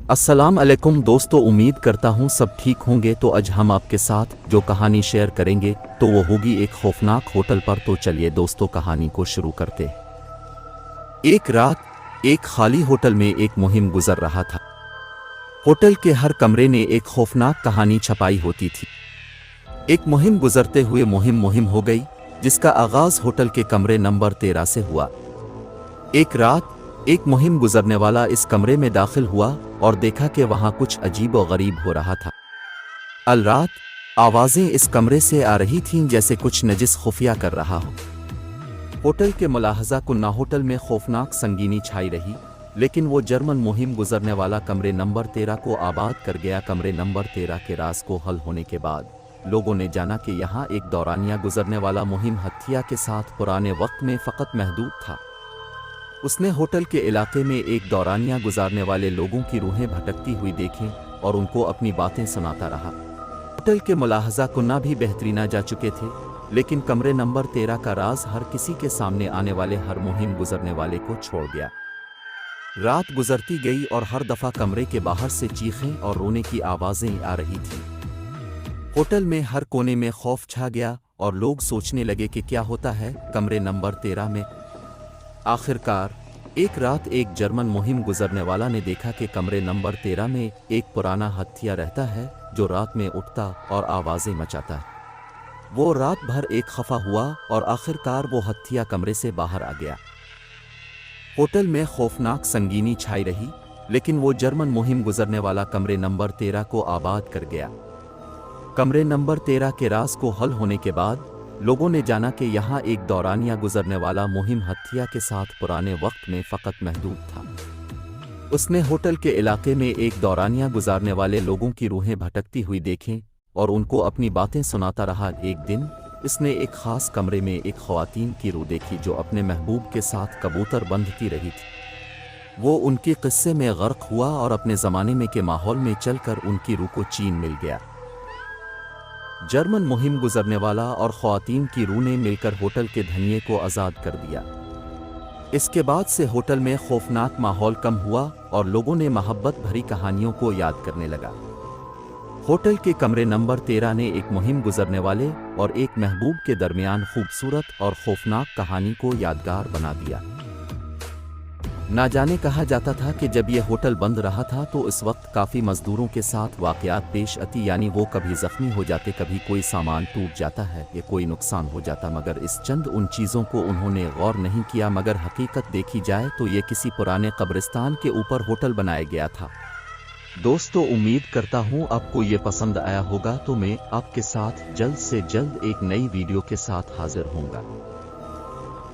अस्सलाम अलैकुम दोस्तों, उम्मीद करता हूँ सब ठीक होंगे। तो आज हम आपके साथ जो कहानी शेयर करेंगे तो वो होगी एक खौफनाक होटल पर। तो चलिए दोस्तों कहानी को शुरू करते हैं। एक रात एक खाली होटल में एक मुहिम गुजर रहा था। होटल के हर कमरे ने एक खौफनाक कहानी छपाई होती थी। एक मुहिम गुजरते हुए मुहिम हो गई, जिसका आगाज होटल के कमरे नंबर 13 से हुआ। एक रात एक मुहिम गुजरने वाला इस कमरे में दाखिल हुआ और देखा कि वहां कुछ अजीब और गरीब हो रहा था। अल रात आवाजें इस कमरे से आ रही थीं जैसे कुछ नजिस खुफिया कर रहा हो। होटल के मुलाहजा कुन्ना होटल में खौफनाक संगीनी छाई रही, लेकिन वो जर्मन मुहिम गुजरने वाला कमरे नंबर 13 को आबाद कर गया। कमरे नंबर 13 के राज को हल होने के बाद लोगों ने जाना कि यहाँ एक दौरानिया गुजरने वाला मुहिम हत्या के साथ पुराने वक्त में फ़कत महदूद था। उसने होटल के इलाके में एक दौरानिया गुजारने वाले लोगों की रूहें भटकती हुई देखीं और उनको अपनी बातें सुनाता रहा। होटल के मुलाहजा कुन्ना भी बेहतरीना जा चुके थे, लेकिन कमरे नंबर 13 का राज हर किसी के सामने आने वाले हर मुहिम गुजरने वाले को छोड़ गया। रात गुजरती गई और हर दफा कमरे के बाहर से चीखें और रोने की आवाजें आ रही थीं। होटल में हर कोने में खौफ छा गया और लोग सोचने लगे कि क्या होता है कमरे नंबर 13 में। आखिरकार एक रात एक जर्मन मुहिम गुजरने वाला ने देखा कि कमरे नंबर 13 में एक पुराना हत्या रहता है जो रात में उठता और आवाजें मचाता है। वो रात भर एक खफा हुआ और आखिरकार वो हत्या कमरे से बाहर आ गया। होटल में खौफनाक संगीनी छाई रही, लेकिन वो जर्मन मुहिम गुजरने वाला कमरे नंबर 13 को आबाद कर गया। कमरे नंबर 13 के राज को हल होने के बाद लोगों ने जाना कि यहाँ एक दौरानिया गुजरने वाला मुहिम हत्या के साथ पुराने वक्त में फ़कत महदूद था। उसने होटल के इलाके में एक दौरानिया गुजारने वाले लोगों की रूहें भटकती हुई देखें और उनको अपनी बातें सुनाता रहा। एक दिन इसने एक ख़ास कमरे में एक ख़वातीन की रूह देखी जो अपने महबूब के साथ कबूतर बंधती रही थी। वो उनके क़िस्से में गर्क हुआ और अपने ज़माने में के माहौल में चलकर उनकी रूह को चीन मिल गया। जर्मन मुहिम गुजरने वाला और ख़वातीन की रूह ने मिलकर होटल के धनिये को आज़ाद कर दिया। इसके बाद से होटल में खौफनाक माहौल कम हुआ और लोगों ने मोहब्बत भरी कहानियों को याद करने लगा। होटल के कमरे नंबर 13 ने एक मुहिम गुजरने वाले और एक महबूब के दरमियान खूबसूरत और खौफनाक कहानी को यादगार बना दिया। ना जाने कहा जाता था कि जब यह होटल बंद रहा था तो इस वक्त काफ़ी मजदूरों के साथ वाक़यात पेश आती, यानी वो कभी ज़ख्मी हो जाते, कभी कोई सामान टूट जाता है या कोई नुकसान हो जाता, मगर इस चंद उन चीज़ों को उन्होंने गौर नहीं किया। मगर हकीकत देखी जाए तो ये किसी पुराने कब्रिस्तान के ऊपर होटल बनाया गया था। दोस्तों, उम्मीद करता हूँ आपको ये पसंद आया होगा। तो मैं आपके साथ जल्द से जल्द एक नई वीडियो के साथ हाजिर होऊंगा।